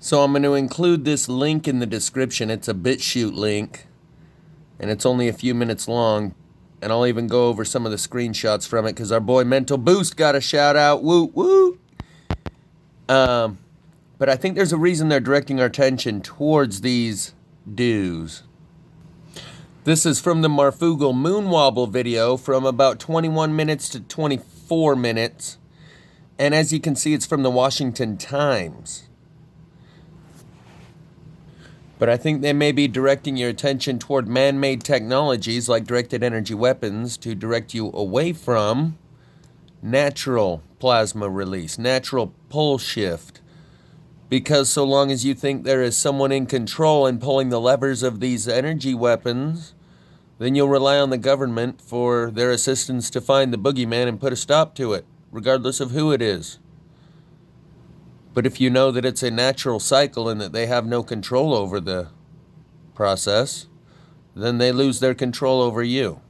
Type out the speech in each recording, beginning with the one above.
So I'm going to include this link in the description. It's a BitChute link, and it's only a few minutes long. And I'll even go over some of the screenshots from it because our boy Mental Boost got a shout out. Woo, woo. But I think there's a reason they're directing our attention towards these dews. This is from the Marfugal moon wobble video from about 21 minutes to 24 minutes. And as you can see, it's from the Washington Times. But I think they may be directing your attention toward man-made technologies like directed energy weapons to direct you away from natural plasma release, natural pole shift. Because so long as you think there is someone in control and pulling the levers of these energy weapons, then you'll rely on the government for their assistance to find the boogeyman and put a stop to it, regardless of who it is. But if you know that it's a natural cycle and that they have no control over the process, then they lose their control over you.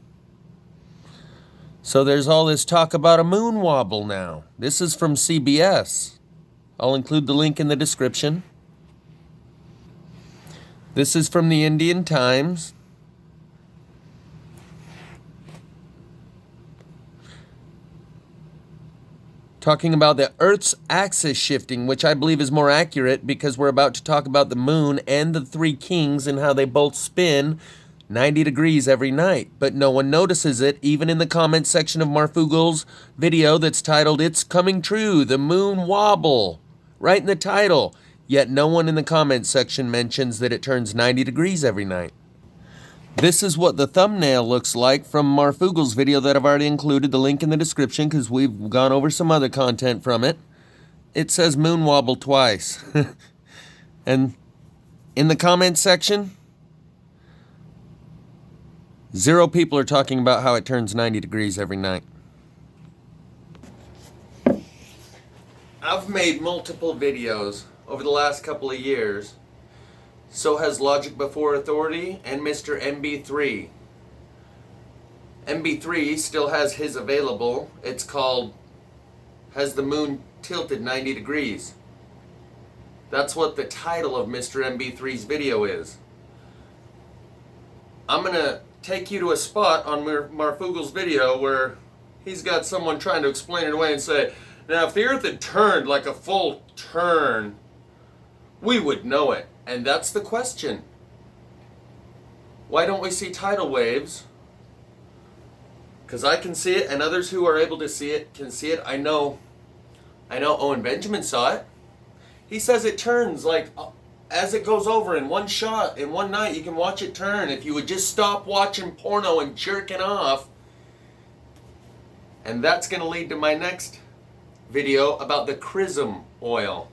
So there's all this talk about a moon wobble now. This is from CBS. I'll include the link in the description. This is from the Indian Times. Talking about the Earth's axis shifting, which I believe is more accurate because we're about to talk about the moon and the three kings and how they both spin 90 degrees every night. But no one notices it, even in the comments section of Marfugal's video that's titled, "It's Coming True, the Moon Wobble," right in the title. Yet no one in the comments section mentions that it turns 90 degrees every night. This is what the thumbnail looks like from Marfugal's video that I've already included the link in the description because we've gone over some other content from it. It says moon wobble twice. And in the comments section, 0 people are talking about how it turns 90 degrees every night. I've made multiple videos over the last couple of years. So has Logic Before Authority and Mr. MB3. MB3 still has his available. It's called Has the Moon Tilted 90 Degrees? That's what the title of Mr. MB3's video is. I'm going to take you to a spot on Marfugal's video where he's got someone trying to explain it away and say, now if the Earth had turned like a full turn, we would know it. And that's the question. Why don't we see tidal waves? Because I can see it, and others who are able to see it can see it. I know Owen Benjamin saw it. He says it turns like as it goes over in one shot, in one night. You can watch it turn if you would just stop watching porno and jerking off. And that's going to lead to my next video about the chrisim oil.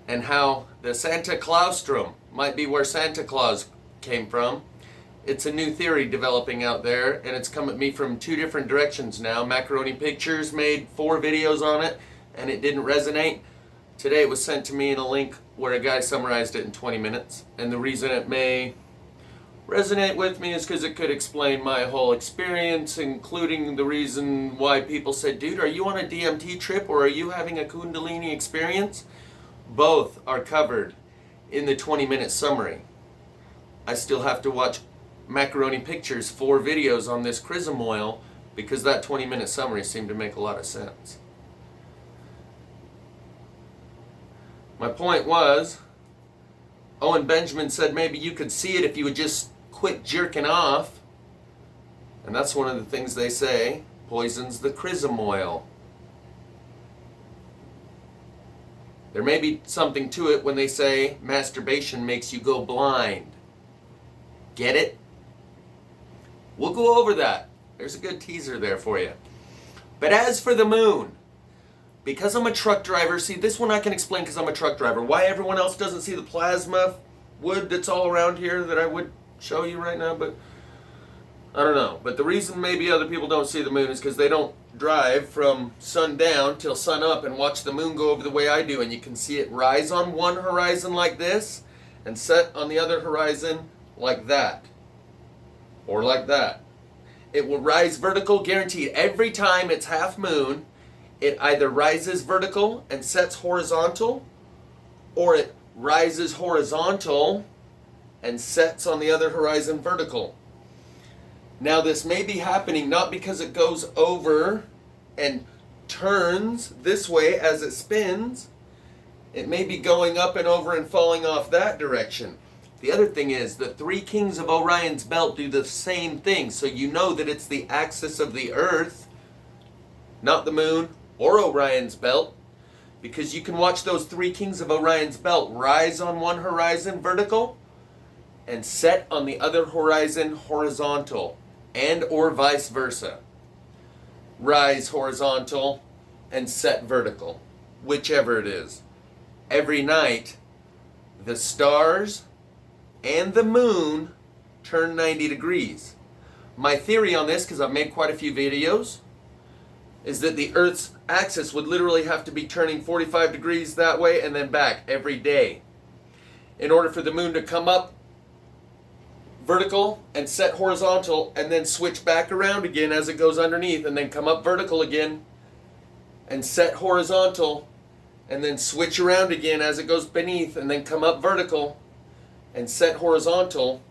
And how the Santa Claustrum might be where Santa Claus came from. It's a new theory developing out there, and it's come at me from 2 different directions now. Macaroni Pictures made 4 videos on it, and it didn't resonate. Today it was sent to me in a link where a guy summarized it in 20 minutes. And the reason it may resonate with me is because it could explain my whole experience, including the reason why people said, dude, are you on a DMT trip or are you having a Kundalini experience? Both are covered in the 20-minute summary. I still have to watch Macaroni Pictures' 4 videos on this chrisim oil because that 20-minute summary seemed to make a lot of sense. My point was, Owen Benjamin said maybe you could see it if you would just quit jerking off. And that's one of the things they say poisons the chrisim oil. There may be something to it when they say masturbation makes you go blind. Get it? We'll go over that. There's a good teaser there for you. But as for the moon, because I'm a truck driver, see, this one I can explain because I'm a truck driver. Why everyone else doesn't see the plasma wood that's all around here that I would show you right now, but I don't know. But the reason maybe other people don't see the moon is because they don't drive from sundown till sun up and watch the moon go over the way I do, and you can see it rise on one horizon like this and set on the other horizon like that or like that. It will rise vertical, guaranteed. Every time it's half moon, it either rises vertical and sets horizontal, or it rises horizontal and sets on the other horizon vertical. Now this may be happening not because it goes over and turns this way as it spins. It may be going up and over and falling off that direction. The other thing is the three kings of Orion's belt do the same thing, so you know that it's the axis of the Earth, not the moon or Orion's belt, because you can watch those three kings of Orion's belt rise on one horizon vertical and set on the other horizon horizontal, and or vice versa. Rise horizontal and set vertical, whichever it is. Every night, the stars and the moon turn 90 degrees. My theory on this, because I've made quite a few videos, is that the Earth's axis would literally have to be turning 45 degrees that way and then back every day in order for the moon to come up vertical and set horizontal and then switch back around again as it goes underneath and then come up vertical again and set horizontal and then switch around again as it goes beneath and then come up vertical and set horizontal.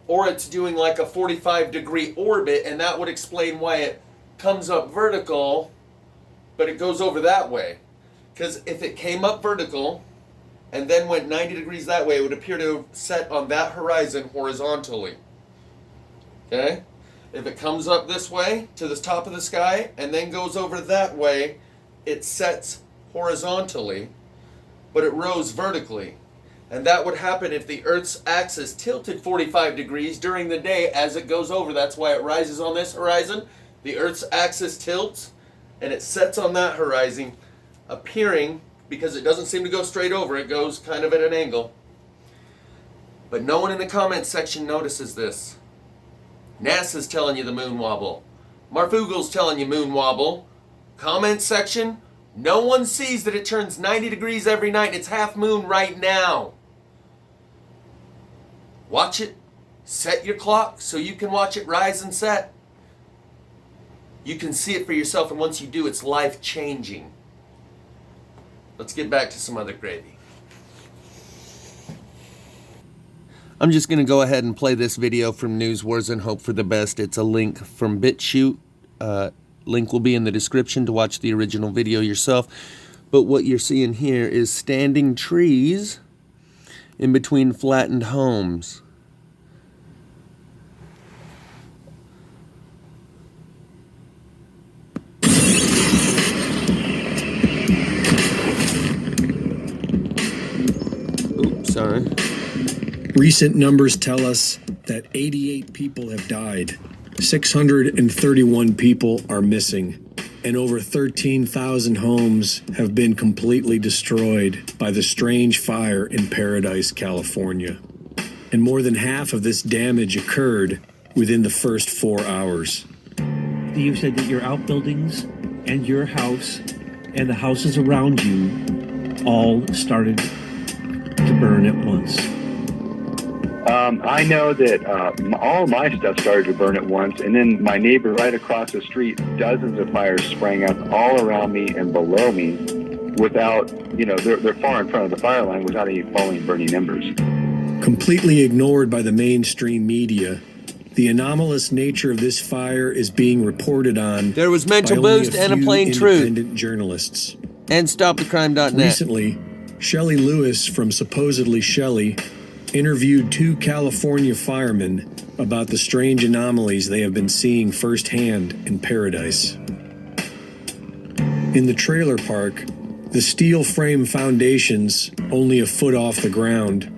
Or it's doing like a 45-degree orbit, and that would explain why it comes up vertical but it goes over that way. Because if it came up vertical and then went 90 degrees that way, it would appear to set on that horizon horizontally. Okay? If it comes up this way to the top of the sky and then goes over that way, it sets horizontally, but it rose vertically. And that would happen if the Earth's axis tilted 45 degrees during the day as it goes over. That's why it rises on this horizon. The Earth's axis tilts and it sets on that horizon, appearing, because it doesn't seem to go straight over, it goes kind of at an angle. But no one in the comments section notices this. NASA's telling you the moon wobble. Marfugel's telling you moon wobble. Comment section, no one sees that it turns 90 degrees every night. It's half moon right now. Watch it. Set your clock so you can watch it rise and set. You can see it for yourself, and once you do, it's life-changing. Let's get back to some other gravy. I'm just going to go ahead and play this video from News Wars and hope for the best. It's a link from BitChute. Link will be in the description to watch the original video yourself. But what you're seeing here is standing trees in between flattened homes. Oops, sorry. Recent numbers tell us that 88 people have died, 631 people are missing, and over 13,000 homes have been completely destroyed by the strange fire in Paradise, California. And more than half of this damage occurred within the first 4 hours. You said that your outbuildings and your house and the houses around you all started to burn at once. I know that all my stuff started to burn at once, and then my neighbor right across the street, dozens of fires sprang up all around me and below me without, they're far in front of the fire line without any falling burning embers. Completely ignored by the mainstream media, the anomalous nature of this fire is being reported on. There was Mental by only Boost and a Plain independent Truth. Journalists. And StopTheCrime.net. Recently, Shelley Lewis from Supposedly Shelley interviewed 2 California firemen about the strange anomalies they have been seeing firsthand in Paradise. In the trailer park, the steel frame foundations, only a foot off the ground,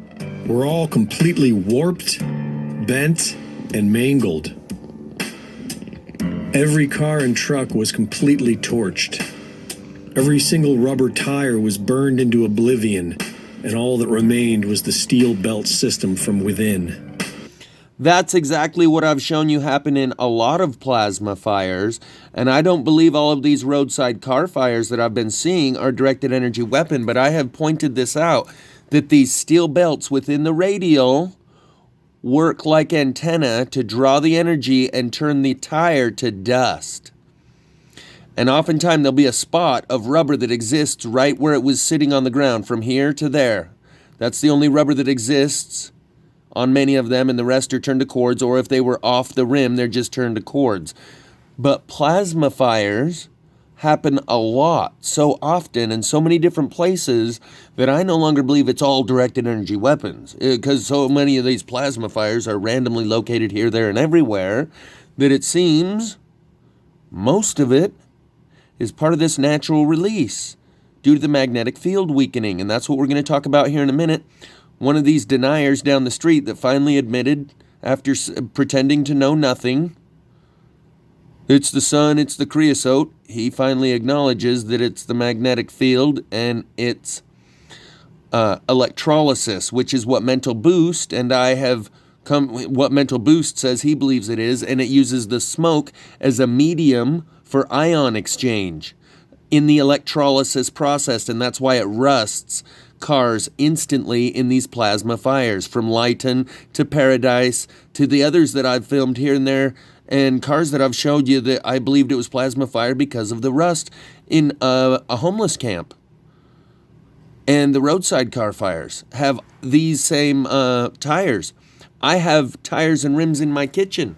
were all completely warped, bent, and mangled. Every car and truck was completely torched. Every single rubber tire was burned into oblivion, and all that remained was the steel belt system from within. That's exactly what I've shown you happen in a lot of plasma fires, and I don't believe all of these roadside car fires that I've been seeing are directed energy weapon, but I have pointed this out, that these steel belts within the radial work like antenna to draw the energy and turn the tire to dust. And oftentimes there'll be a spot of rubber that exists right where it was sitting on the ground, from here to there. That's the only rubber that exists on many of them, and the rest are turned to cords, or if they were off the rim, they're just turned to cords. But plasma fires happen a lot, so often, in so many different places, that I no longer believe it's all directed energy weapons, because so many of these plasma fires are randomly located here, there, and everywhere, that it seems most of it is part of this natural release due to the magnetic field weakening. And that's what we're going to talk about here in a minute. One of these deniers down the street that finally admitted, after pretending to know nothing, it's the sun, it's the creosote. He finally acknowledges that it's the magnetic field and it's electrolysis, which is what Mental Boost, and I have what Mental Boost says he believes it is, and it uses the smoke as a medium for ion exchange in the electrolysis process, and that's why it rusts cars instantly in these plasma fires, from Lighton to Paradise to the others that I've filmed here and there, and cars that I've showed you that I believed it was plasma fire because of the rust in a homeless camp. And the roadside car fires have these same tires. I have tires and rims in my kitchen.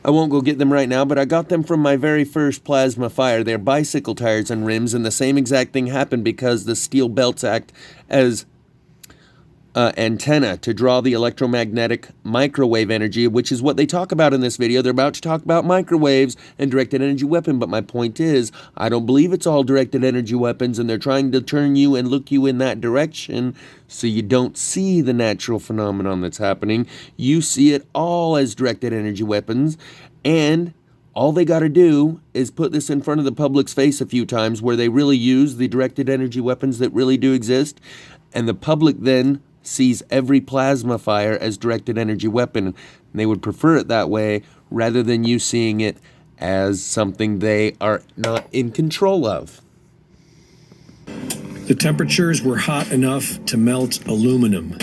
I won't go get them right now, but I got them from my very first plasma fire. They're bicycle tires and rims, and the same exact thing happened because the steel belts act as antenna to draw the electromagnetic microwave energy, which is what they talk about in this video. They're about to talk about microwaves and directed energy weapon, but my point is, I don't believe it's all directed energy weapons, and they're trying to turn you and look you in that direction so you don't see the natural phenomenon that's happening. You see it all as directed energy weapons, and all they got to do is put this in front of the public's face a few times where they really use the directed energy weapons that really do exist, and the public then sees every plasma fire as directed energy weapon, and they would prefer it that way rather than you seeing it as something they are not in control of. The temperatures were hot enough to melt aluminum.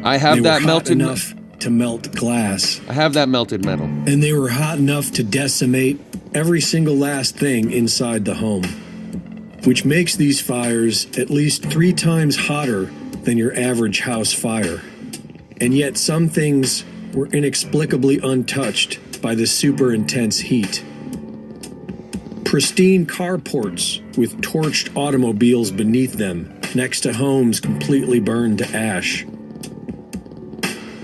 I have that melted enough to melt glass. I have that melted metal. And they were hot enough to decimate every single last thing inside the home, which makes these fires at least 3 times hotter than your average house fire. And yet some things were inexplicably untouched by the super intense heat. Pristine carports with torched automobiles beneath them, next to homes completely burned to ash.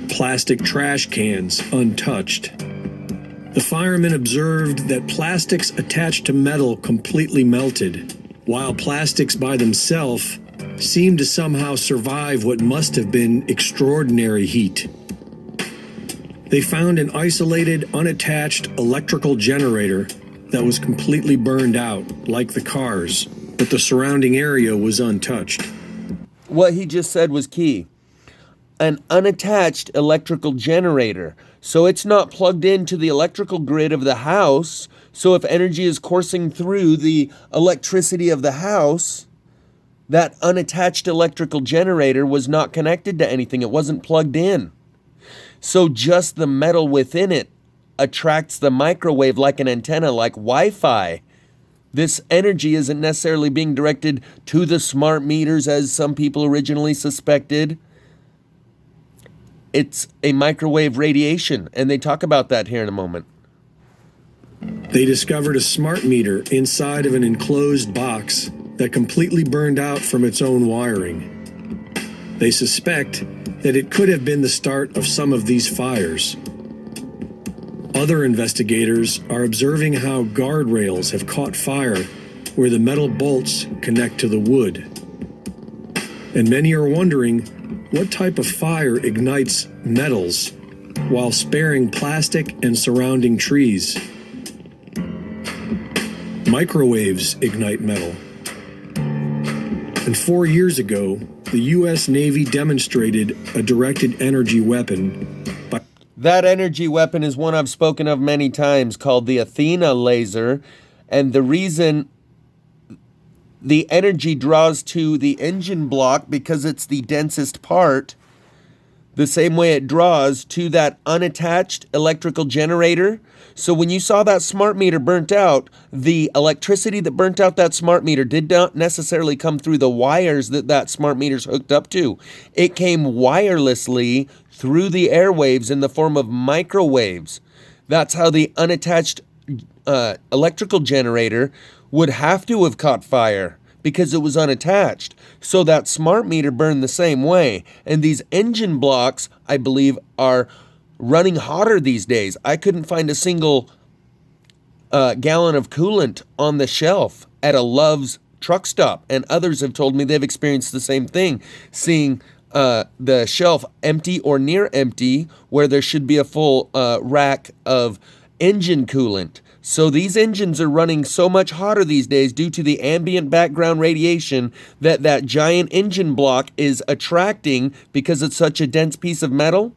Plastic trash cans untouched. The firemen observed that plastics attached to metal completely melted, while plastics by themselves seemed to somehow survive what must have been extraordinary heat. They found an isolated, unattached electrical generator that was completely burned out, like the cars, but the surrounding area was untouched. What he just said was key. An unattached electrical generator. So it's not plugged into the electrical grid of the house. So if energy is coursing through the electricity of the house, that unattached electrical generator was not connected to anything. It wasn't plugged in. So just the metal within it attracts the microwave like an antenna, like Wi-Fi. This energy isn't necessarily being directed to the smart meters as some people originally suspected. It's a microwave radiation, and they talk about that here in a moment. They discovered a smart meter inside of an enclosed box that completely burned out from its own wiring. They suspect that it could have been the start of some of these fires. Other investigators are observing how guardrails have caught fire where the metal bolts connect to the wood. And many are wondering what type of fire ignites metals while sparing plastic and surrounding trees. Microwaves ignite metal. And 4 years ago, the U.S. Navy demonstrated a directed energy weapon. That energy weapon is one I've spoken of many times, called the Athena laser. And the reason the energy draws to the engine block, because it's the densest part, the same way it draws to that unattached electrical generator. So when you saw that smart meter burnt out, the electricity that burnt out that smart meter did not necessarily come through the wires that smart meter's hooked up to. It came wirelessly through the airwaves in the form of microwaves. That's how the unattached electrical generator would have to have caught fire, because it was unattached. So that smart meter burned the same way. And these engine blocks, I believe, are running hotter these days. I couldn't find a single gallon of coolant on the shelf at a Love's truck stop. And others have told me they've experienced the same thing, seeing the shelf empty or near empty where there should be a full rack of engine coolant. So these engines are running so much hotter these days due to the ambient background radiation that giant engine block is attracting, because it's such a dense piece of metal,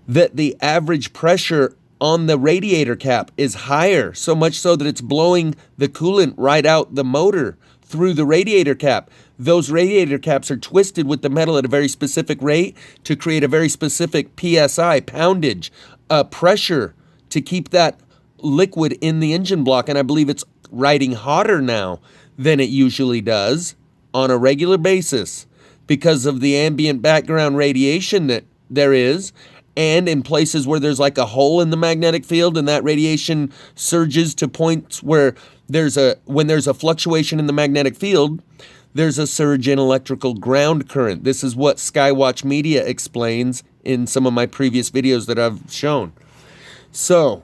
that the average pressure on the radiator cap is higher, so much so that it's blowing the coolant right out the motor through the radiator cap. Those radiator caps are twisted with the metal at a very specific rate to create a very specific PSI, poundage, pressure to keep that liquid in the engine block. And I believe it's riding hotter now than it usually does on a regular basis because of the ambient background radiation that there is. And in places where there's like a hole in the magnetic field and that radiation surges to points where when there's a fluctuation in the magnetic field, there's a surge in electrical ground current. This is what Skywatch Media explains in some of my previous videos that I've shown. So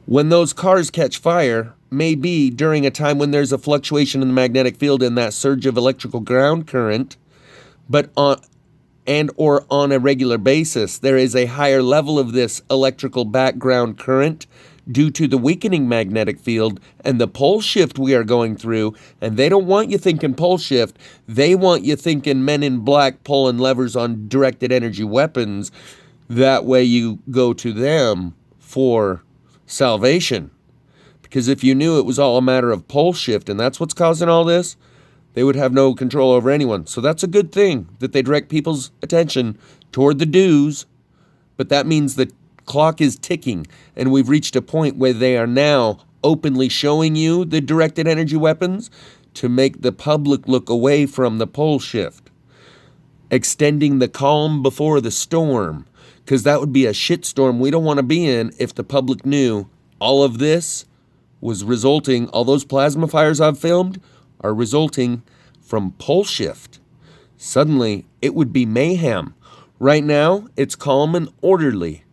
when those cars catch fire, may be during a time when there's a fluctuation in the magnetic field and that surge of electrical ground current, but on a regular basis, there is a higher level of this electrical background current due to the weakening magnetic field and the pole shift we are going through. And they don't want you thinking pole shift. They want you thinking men in black pulling levers on directed energy weapons. That way you go to them for salvation. Because if you knew it was all a matter of pole shift and that's what's causing all this, they would have no control over anyone. So that's a good thing that they direct people's attention toward the dues. But that means the clock is ticking, and we've reached a point where they are now openly showing you the directed energy weapons to make the public look away from the pole shift, extending the calm before the storm, because that would be a shitstorm we don't want to be in if the public knew all of this was resulting, all those plasma fires I've filmed are resulting from pole shift. Suddenly, it would be mayhem. Right now, it's calm and orderly.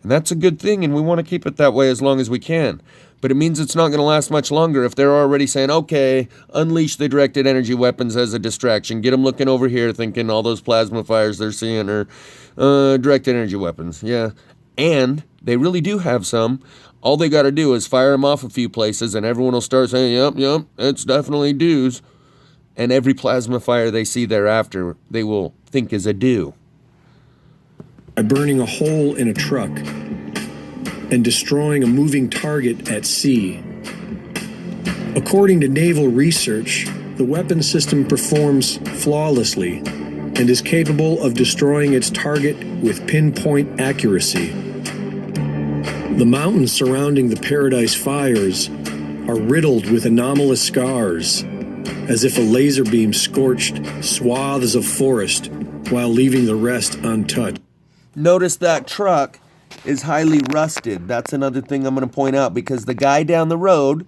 And that's a good thing, and we want to keep it that way as long as we can. But it means it's not going to last much longer if they're already saying, okay, unleash the directed energy weapons as a distraction. Get them looking over here thinking all those plasma fires they're seeing are directed energy weapons. Yeah. And they really do have some. All they got to do is fire them off a few places, and everyone will start saying, yep, it's definitely dews. And every plasma fire they see thereafter, they will think is a dew. By burning a hole in a truck and destroying a moving target at sea. According to naval research, the weapon system performs flawlessly and is capable of destroying its target with pinpoint accuracy. The mountains surrounding the Paradise fires are riddled with anomalous scars, as if a laser beam scorched swaths of forest while leaving the rest untouched. Notice that truck is highly rusted. That's another thing I'm going to point out, because the guy down the road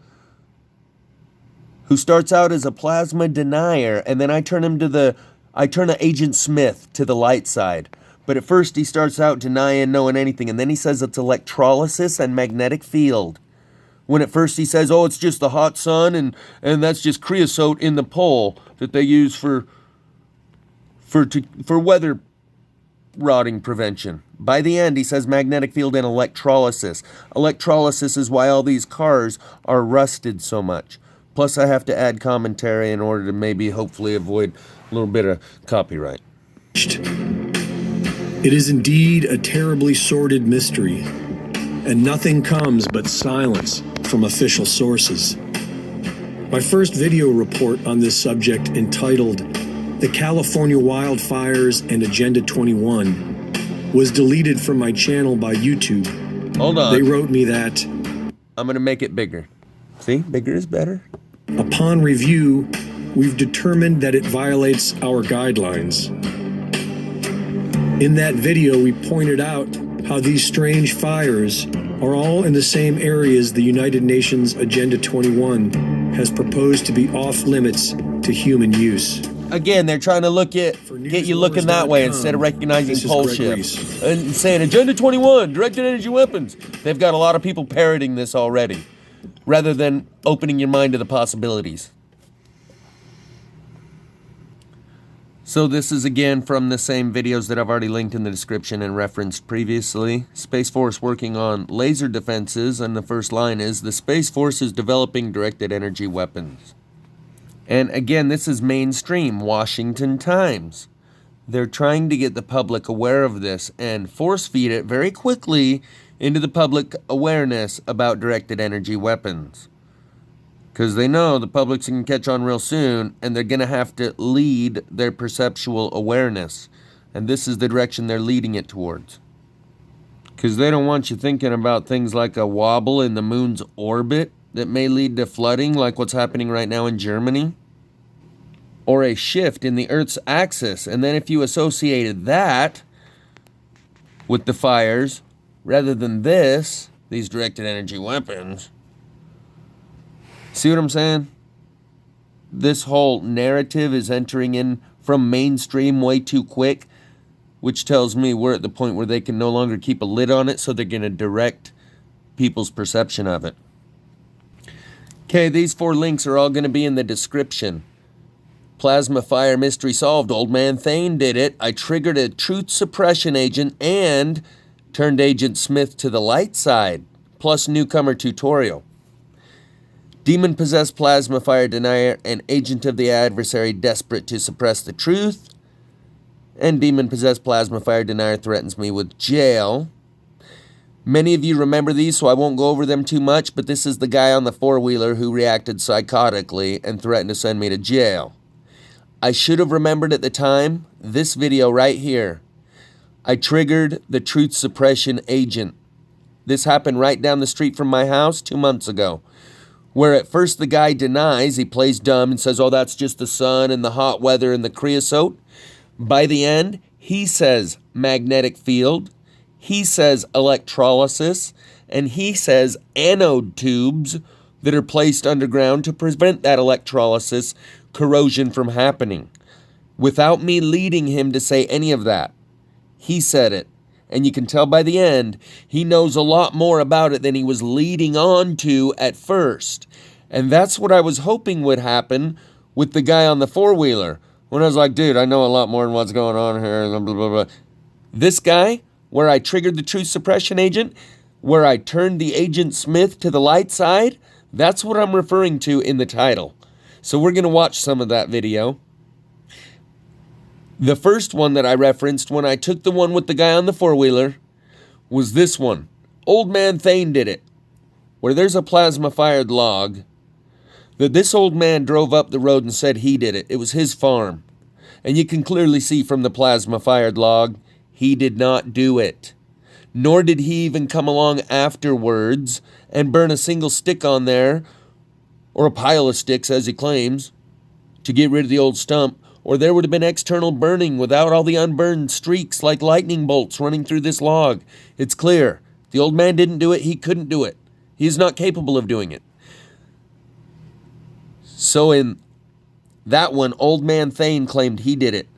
who starts out as a plasma denier, and then I turn Agent Smith to the light side. But at first he starts out denying knowing anything, and then he says it's electrolysis and magnetic field. When at first he says, oh, it's just the hot sun, and that's just creosote in the pole that they use for weather rotting prevention. By the end, he says magnetic field and electrolysis. Electrolysis is why all these cars are rusted so much. Plus, I have to add commentary in order to maybe hopefully avoid a little bit of copyright. It is indeed a terribly sordid mystery, and nothing comes but silence from official sources. My first video report on this subject, entitled the California wildfires and Agenda 21 was deleted from my channel by YouTube. Hold on. They wrote me that, I'm going to make it bigger. See, bigger is better. Upon review, we've determined that it violates our guidelines. In that video, we pointed out how these strange fires are all in the same areas the United Nations Agenda 21 has proposed to be off limits to human use. Again, they're trying to get you looking that way instead of recognizing pole shifts and saying Agenda 21, directed energy weapons. They've got a lot of people parroting this already, rather than opening your mind to the possibilities. So this is again from the same videos that I've already linked in the description and referenced previously. Space Force working on laser defenses, and the first line is, the Space Force is developing directed energy weapons. And again, this is mainstream Washington Times. They're trying to get the public aware of this and force feed it very quickly into the public awareness about directed energy weapons. Because they know the public's going to catch on real soon, and they're going to have to lead their perceptual awareness. And this is the direction they're leading it towards. Because they don't want you thinking about things like a wobble in the moon's orbit that may lead to flooding, like what's happening right now in Germany. Or a shift in the Earth's axis. And then if you associated that with the fires, rather than these directed energy weapons, see what I'm saying? This whole narrative is entering in from mainstream way too quick, which tells me we're at the point where they can no longer keep a lid on it, so they're going to direct people's perception of it. Okay, these 4 links are all going to be in the description. Plasmafire mystery solved. Old man Thayne did it. I triggered a truth suppression agent and turned Agent Smith to the light side. Plus newcomer tutorial. Demon-possessed plasmafire denier and agent of the adversary desperate to suppress the truth. And demon-possessed plasmafire denier threatens me with jail. Many of you remember these, so I won't go over them too much, but this is the guy on the four-wheeler who reacted psychotically and threatened to send me to jail. I should have remembered at the time, this video right here. I triggered the truth suppression agent. This happened right down the street from my house 2 months ago. Where at first the guy denies, he plays dumb and says, oh, that's just the sun and the hot weather and the creosote. By the end, he says magnetic field, he says electrolysis, and he says anode tubes that are placed underground to prevent that electrolysis corrosion from happening. Without me leading him to say any of that, he said it. And you can tell by the end, he knows a lot more about it than he was leading on to at first. And that's what I was hoping would happen with the guy on the four-wheeler. When I was like, dude, I know a lot more than what's going on here, blah, blah, blah, blah. This guy, where I triggered the truth suppression agent, where I turned the Agent Smith to the light side, that's what I'm referring to in the title. So we're going to watch some of that video. The first one that I referenced when I took the one with the guy on the four-wheeler was this one. Old man Thayne did it. Where there's a plasma-fired log that this old man drove up the road and said he did it. It was his farm. And you can clearly see from the plasma-fired log, he did not do it. Nor did he even come along afterwards and burn a single stick on there, or a pile of sticks as he claims, to get rid of the old stump. Or there would have been external burning without all the unburned streaks like lightning bolts running through this log. It's clear. The old man didn't do it. He couldn't do it. He's not capable of doing it. So in that one, old man Thayne claimed he did it.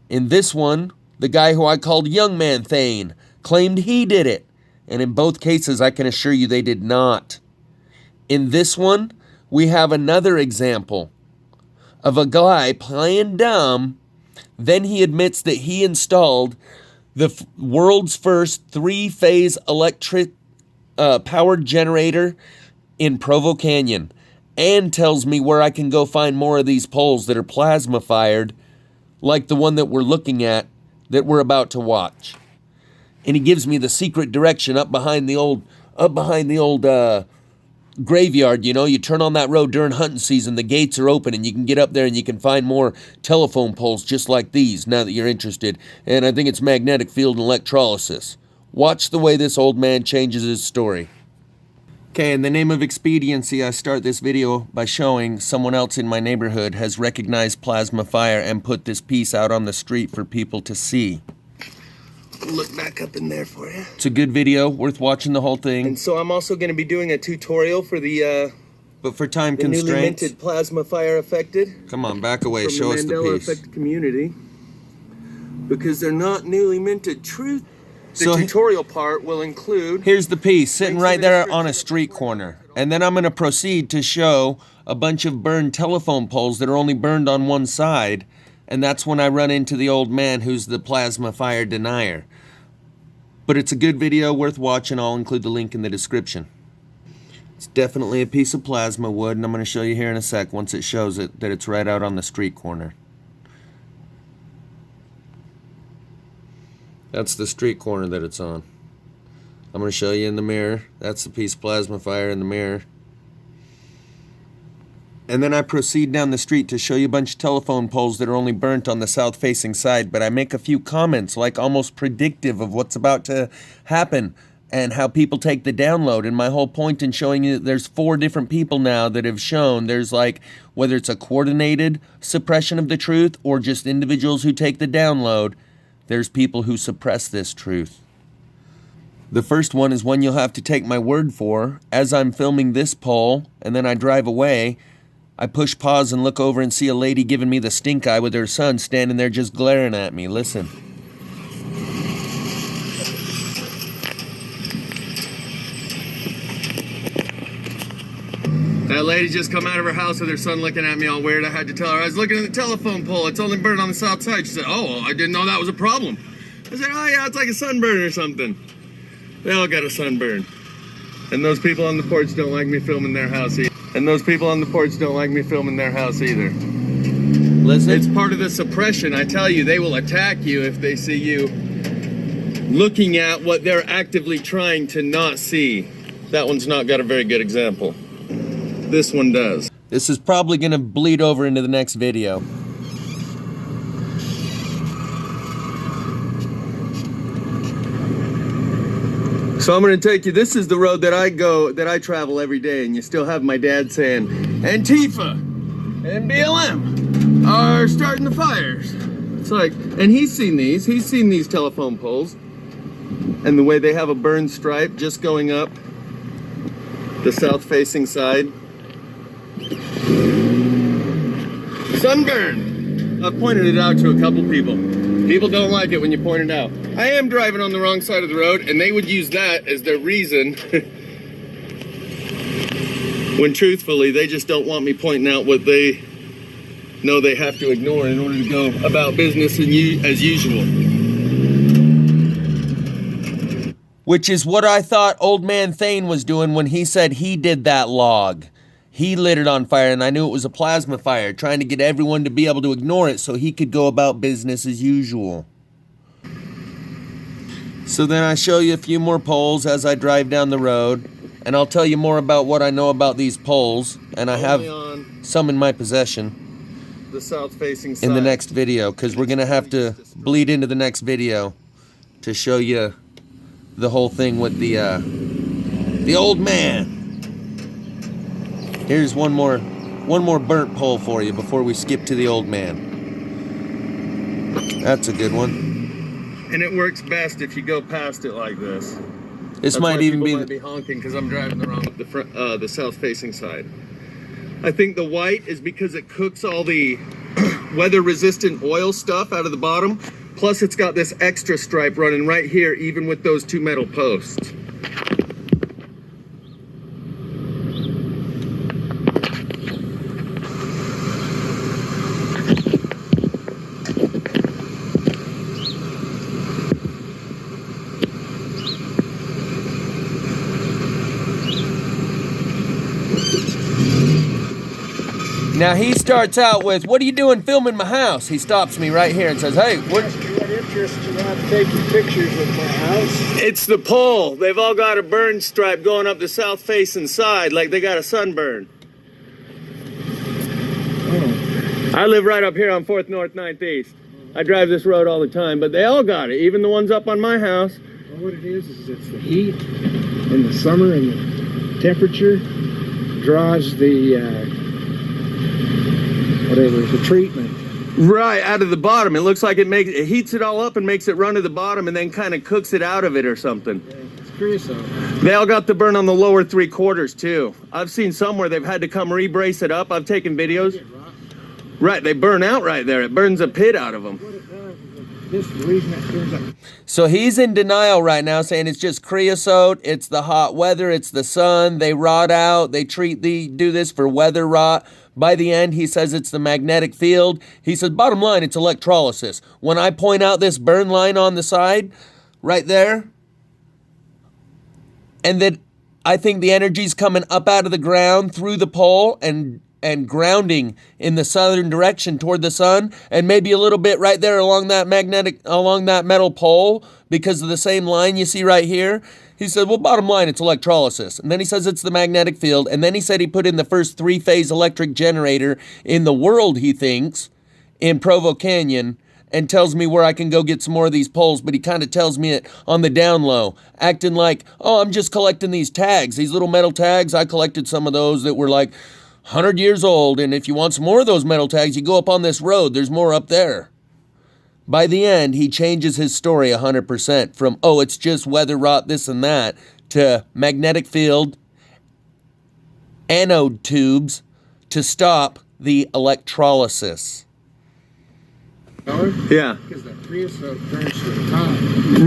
In this one, the guy who I called young man Thayne claimed he did it. And in both cases, I can assure you they did not. In this one, we have another example of a guy playing dumb. Then he admits that he installed the world's first 3-phase electric powered generator in Provo Canyon, and tells me where I can go find more of these poles that are plasma fired, like the one that we're looking at, that we're about to watch. And he gives me the secret direction up behind the old graveyard, you know, you turn on that road during hunting season, the gates are open and you can get up there and you can find more telephone poles just like these now that you're interested. And I think it's magnetic field and electrolysis. Watch the way this old man changes his story. Okay, in the name of expediency, I start this video by showing someone else in my neighborhood has recognized plazmafire and put this piece out on the street for people to see. Look back up in there for you. It's a good video, worth watching the whole thing. And so I'm also going to be doing a tutorial for the but for time newly constraints, minted plazmafire affected. come on, back away, From show us the Mandela piece. Effect community, because they're not newly minted truth. The So tutorial part will include. here's the piece sitting links right in the there description on a of the street part. corner. And then I'm going to proceed to show a bunch of burned telephone poles that are only burned on one side. And that's when I run into the old man who's the plazmafire denier. But it's a good video, worth watching. I'll include the link in the description. It's definitely a piece of plasma wood, and I'm going to show you here in a sec, once it shows it, that it's right out on the street corner. That's the street corner that it's on. I'm going to show you in the mirror. That's the piece of plazmafire in the mirror. And then I proceed down the street to show you a bunch of telephone poles that are only burnt on the south-facing side, but I make a few comments, like almost predictive of what's about to happen and how people take the download. And my whole point in showing you that there's 4 different people now that have shown there's like, whether it's a coordinated suppression of the truth or just individuals who take the download, there's people who suppress this truth. The first one is one you'll have to take my word for. As I'm filming this pole and then I drive away, I push pause and look over and see a lady giving me the stink eye with her son standing there just glaring at me. Listen. That lady just come out of her house with her son looking at me all weird. I had to tell her I was looking at the telephone pole. It's only burned on the south side. She said, "Oh, well, I didn't know that was a problem." I said, "Oh yeah, it's like a sunburn or something." They all got a sunburn. And those people on the porch don't like me filming their house either. Listen. It's part of the suppression. I tell you, they will attack you if they see you looking at what they're actively trying to not see. That one's not got a very good example. This one does. This is probably going to bleed over into the next video. So I'm going to take you, this is the road that I travel every day, and you still have my dad saying, Antifa and BLM are starting the fires. It's like, and he's seen these telephone poles, and the way they have a burn stripe just going up the south-facing side. Sunburn! I've pointed it out to a couple people. People don't like it when you point it out. I am driving on the wrong side of the road, and they would use that as their reason when truthfully they just don't want me pointing out what they know they have to ignore in order to go about business as usual. Which is what I thought old man Thayne was doing when he said he did that log. He lit it on fire, and I knew it was a plasma fire, trying to get everyone to be able to ignore it so he could go about business as usual. So then I show you a few more poles as I drive down the road, and I'll tell you more about what I know about these poles, and I have some in my possession The south-facing side. in the next video, because we're going to have to bleed into the next video to show you the whole thing with the old man. Here's one more burnt pole for you before we skip to the old man. That's a good one. And it works best if you go past it like this. This That's might why even people be might be honking because I'm driving the south-facing side. I think the white is because it cooks all the weather-resistant oil stuff out of the bottom. Plus, it's got this extra stripe running right here, even with those 2 metal posts. Now he starts out with, "What are you doing filming my house?" He stops me right here and says, "Hey, what?" just about taking pictures of my house. It's the pole. They've all got a burn stripe going up the south facing side, like they got a sunburn. Oh. I live right up here on 4th North 9th East. I drive this road all the time, but they all got it, even the ones up on my house. Well, what it is it's the heat in the summer, and the temperature draws the the treatment. Right, out of the bottom. It looks like it heats it all up and makes it run to the bottom and then kind of cooks it out of it or something. Yeah, it's creosote. They all got the burn on the lower 3/4 too. I've seen some where they've had to come re-brace it up. I've taken videos. Right, they burn out right there. It burns a pit out of them. What it does, this is the reason it turns out. So he's in denial right now, saying it's just creosote, it's the hot weather, it's the sun, they rot out, they do this for weather rot. By the end, he says it's the magnetic field. He says, bottom line, it's electrolysis. When I point out this burn line on the side, right there, and that I think the energy's coming up out of the ground through the pole and grounding in the southern direction toward the sun, and maybe a little bit right there along that metal pole because of the same line you see right here. He said, well, bottom line, it's electrolysis. And then he says it's the magnetic field. And then he said he put in the first 3-phase electric generator in the world, he thinks, in Provo Canyon, and tells me where I can go get some more of these poles. But he kind of tells me it on the down low, acting like, oh, I'm just collecting these tags, these little metal tags. I collected some of those that were like 100 years old. And if you want some more of those metal tags, you go up on this road. There's more up there. By the end, he changes his story 100% from, oh, it's just weather rot, this and that, to magnetic field, anode tubes to stop the electrolysis. Yeah. Because the creosote burns to the top.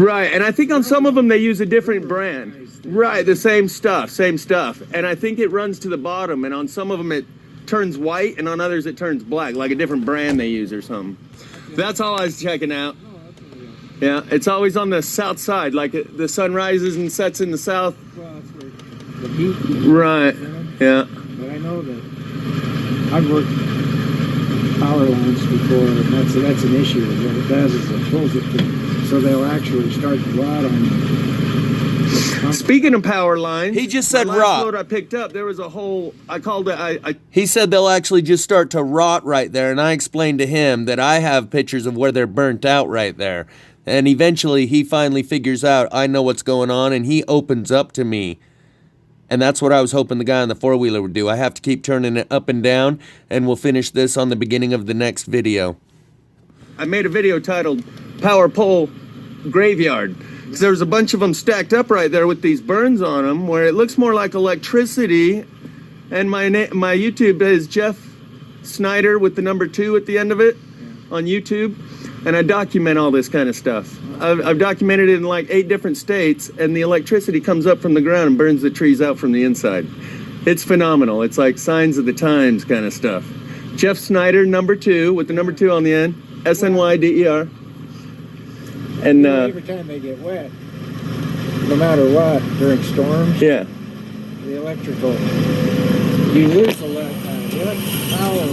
Right, and I think on some of them they use a different brand. Right, the same stuff. And I think it runs to the bottom, and on some of them it turns white, and on others it turns black, like a different brand they use or something. That's all I was checking out. Yeah, it's always on the south side, like the sun rises and sets in the south. Well, that's where the heat. Right, yeah. But I know that I've worked power lines before, and that's an issue. What it does is it pulls it to, so they'll actually start to rot on you. Speaking of power lines, he just said last rot. load I picked up, there was a whole, I called it, He said they'll actually just start to rot right there, and I explained to him that I have pictures of where they're burnt out right there. And eventually he finally figures out I know what's going on, and he opens up to me. And that's what I was hoping the guy on the four-wheeler would do. I have to keep turning it up and down, and we'll finish this on the beginning of the next video. I made a video titled Power Pole Graveyard. Because there was a bunch of them stacked up right there with these burns on them, where it looks more like electricity. And my YouTube is Jeff Snyder with the number 2 at the end of it on YouTube. And I document all this kind of stuff. I've documented it in like 8 different states, and the electricity comes up from the ground and burns the trees out from the inside. It's phenomenal. It's like signs of the times kind of stuff. Jeff Snyder, number 2, with the number 2 on the end, SNYDER. And every time they get wet, no matter what, during storms, yeah. the electrical, you lose the power.